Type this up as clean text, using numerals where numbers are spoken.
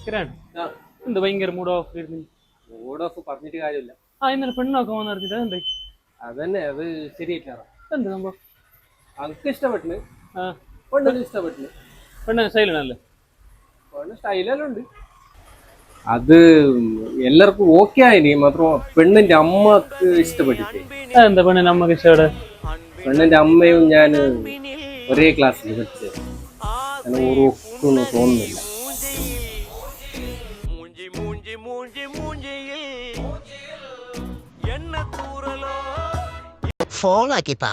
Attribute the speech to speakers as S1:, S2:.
S1: കിരാണ് എന്ത് ഭയങ്കര mood off ആയിരുന്നു.
S2: മൂഡ് ഓഫ് പറഞ്ഞിട്ട് കാര്യമില്ല.
S1: ഇന്നലെ പെണ്ണൊക്കെ വന്ന് പറഞ്ഞിട്ട് എന്തായി?
S2: അതന്നെ അത് ശരിയായിട്ടാ.
S1: എന്ത് സംഭവം?
S2: അനക്ക് ഇഷ്ടപ്പെട്ടിന്,
S1: ആ
S2: പെണ്ണിന് ഇഷ്ടപ്പെട്ടിന്.
S1: പെണ്ണ് സ്റ്റൈലാണല്ലേ?
S2: പെണ്ണ് സ്റ്റൈലെല്ലാം ഉണ്ട്. അത് എല്ലാവർക്കും ഓക്കെ ആയിനി, മാത്രം പെണ്ണിന്റെ അമ്മക്ക് ഇഷ്ടപ്പെട്ടിട്ടേ.
S1: എന്താ പെണ്ണിന് അമ്മക്ക് ഇഷ്ടപ്പെടെ?
S2: പെണ്ണിന്റെ അമ്മയും ഞാൻ ഒരേ ക്ലാസ്സിൽ പഠിച്ചത്. അങ്ങനെ ഓർക്കൊന്നും തോന്നുന്നില്ല.
S3: ഫോൺ ആക്കിപ്പാ